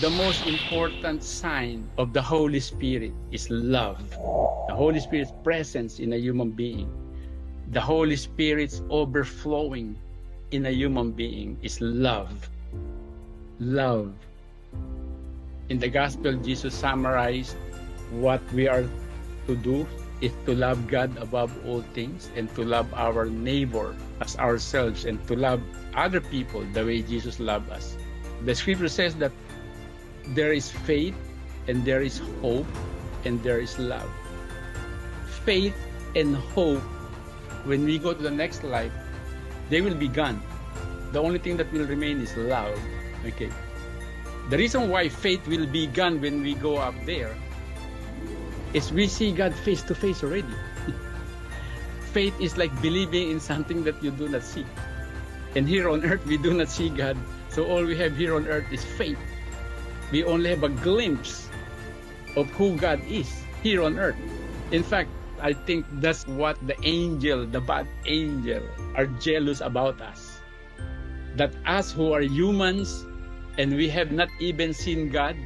The most important sign of the Holy Spirit is love. The Holy Spirit's presence in a human being. The Holy Spirit's overflowing in a human being is love. Love. In the Gospel, Jesus summarized what we are to do is to love God above all things and to love our neighbor as ourselves and to love other people the way Jesus loved us. The scripture says that there is faith and there is hope and there is love. Faith and hope, when we go to the next life, they will be gone. The only thing that will remain is love. Okay. The reason why faith will be gone when we go up there is we see God face to face already. Faith is like believing in something that you do not see. And here on earth, we do not see God. So all we have here on earth is faith. We only have a glimpse of who God is here on earth. In fact, I think that's what the angel, the bad angel, are jealous about us. That us who are humans and we have not even seen God,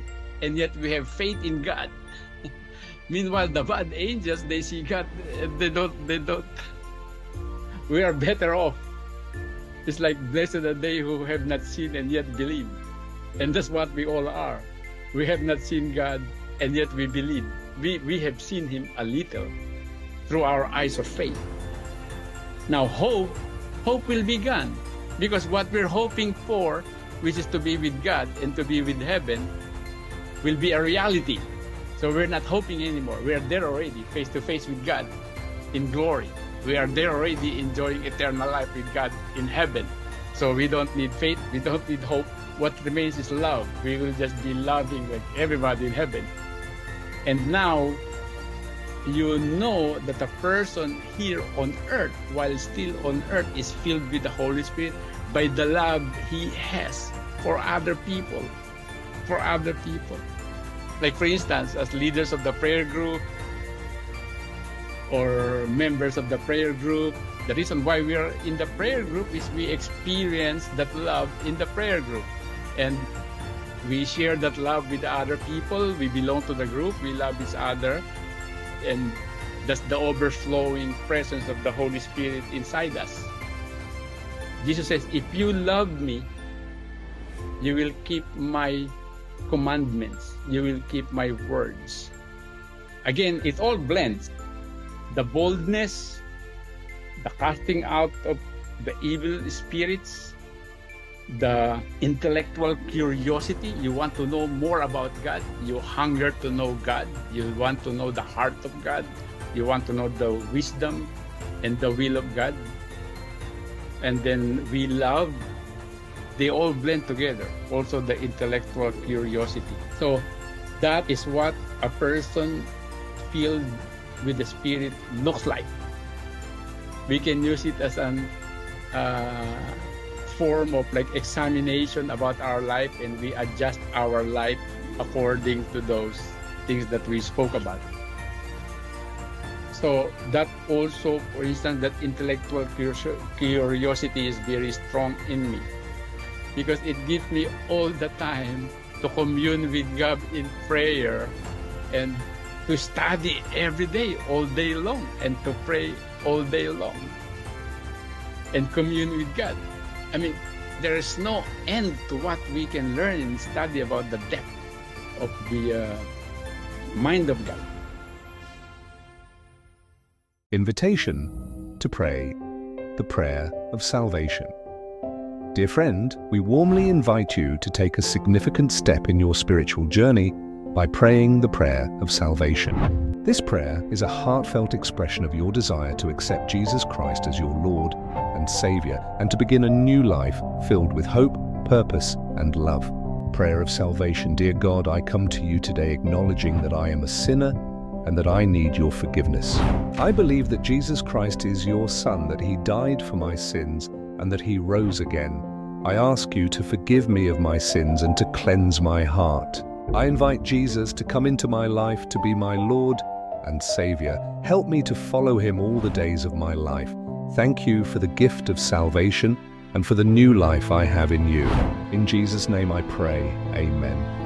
and yet we have faith in God. Meanwhile, the bad angels, they see God, they don't. We are better off. It's like blessed are they who have not seen and yet believe. And that's what we all are. We have not seen God and yet we believe. We have seen Him a little through our eyes of faith. Now hope will be gone because what we're hoping for, which is to be with God and to be with heaven, will be a reality. So we're not hoping anymore. We are there already, face to face with God in glory. We are there already enjoying eternal life with God in heaven. So we don't need faith, we don't need hope. What remains is love. We will just be loving like everybody in heaven. And now, you know that a person here on earth, while still on earth, is filled with the Holy Spirit by the love he has for other people. For other people. Like for instance, as leaders of the prayer group, or members of the prayer group, the reason why we are in the prayer group is we experience that love in the prayer group. And we share that love with other people. We belong to the group. We love each other. And that's the overflowing presence of the Holy Spirit inside us. Jesus says, if you love me, you will keep my commandments. You will keep my words. Again, it all blends. The boldness, the casting out of the evil spirits, the intellectual curiosity. You want to know more about God. You hunger to know God. You want to know the heart of God. You want to know the wisdom and the will of God. And then we love. They all blend together. Also the intellectual curiosity. So that is what a person filled with the Spirit looks like. We can use it as an form of like examination about our life, and we adjust our life according to those things that we spoke about. So that also, for instance, that intellectual curiosity is very strong in me because it gives me all the time to commune with God in prayer and to study every day, all day long, and to pray all day long and commune with God. I mean, there is no end to what we can learn and study about the depth of the mind of God. Invitation to pray the prayer of salvation. Dear friend, we warmly invite you to take a significant step in your spiritual journey by praying the prayer of salvation. This prayer is a heartfelt expression of your desire to accept Jesus Christ as your Lord and Savior and to begin a new life filled with hope, purpose, and love. Prayer of salvation. Dear God, I come to you today acknowledging that I am a sinner and that I need your forgiveness. I believe that Jesus Christ is your Son, that He died for my sins, and that He rose again. I ask you to forgive me of my sins and to cleanse my heart. I invite Jesus to come into my life to be my Lord and Savior. Help me to follow Him all the days of my life. Thank you for the gift of salvation and for the new life I have in you. In Jesus' name I pray, amen.